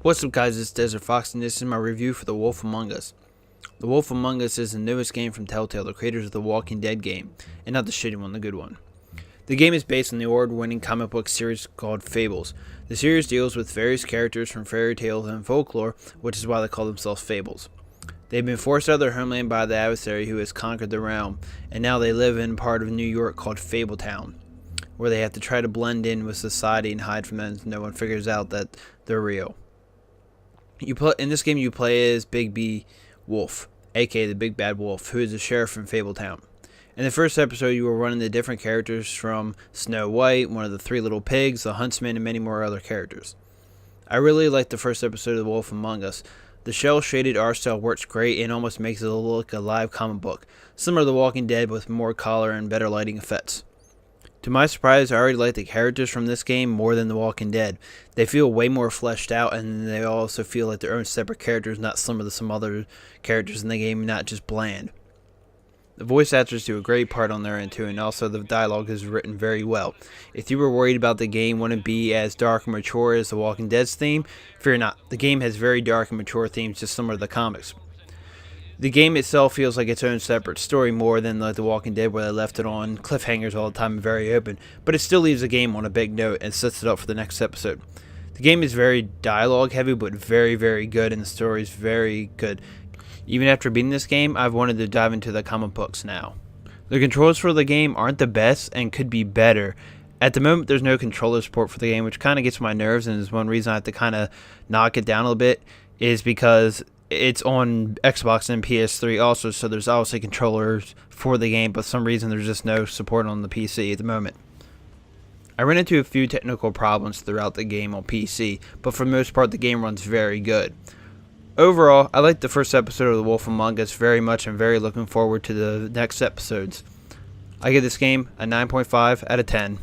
What's up guys, it's Desert Fox and this is my review for The Wolf Among Us. The Wolf Among Us is the newest game from Telltale, the creators of the Walking Dead game, and not the shitty one, the good one. The game is based on the award-winning comic book series called Fables. The series deals with various characters from fairy tales and folklore, which is why they call themselves Fables. They've been forced out of their homeland by the adversary who has conquered the realm, and now they live in part of New York called Fabletown, where they have to try to blend in with society and hide from them so no one figures out that they're real. In this game, you play as Big B Wolf, aka the Big Bad Wolf, who is the sheriff in Fabletown. In the first episode, you will run into different characters from Snow White, one of the three little pigs, the huntsman, and many more other characters. I really liked the first episode of The Wolf Among Us. The shell-shaded art style works great and almost makes it look like a live comic book, similar to The Walking Dead with more color and better lighting effects. To my surprise, I already like the characters from this game more than The Walking Dead. They feel way more fleshed out, and they also feel like their own separate characters, not similar to some other characters in the game, not just bland. The voice actors do a great part on their end too, and also the dialogue is written very well. If you were worried about the game wouldn't be as dark and mature as The Walking Dead's theme, fear not. The game has very dark and mature themes just similar to the comics. The game itself feels like its own separate story more than like The Walking Dead, where they left it on cliffhangers all the time and very open, but it still leaves the game on a big note and sets it up for the next episode. The game is very dialogue heavy, but very, very good, and the story is very good. Even after beating this game, I've wanted to dive into the comic books now. The controls for the game aren't the best and could be better. At the moment, there's no controller support for the game, which kind of gets my nerves, and is one reason I have to kind of knock it down a little bit, is because it's on Xbox and PS3 also, so there's obviously controllers for the game, but for some reason there's just no support on the PC at the moment. I ran into a few technical problems throughout the game on PC, but for the most part the game runs very good. Overall, I liked the first episode of The Wolf Among Us very much and very looking forward to the next episodes. I give this game a 9.5 out of 10.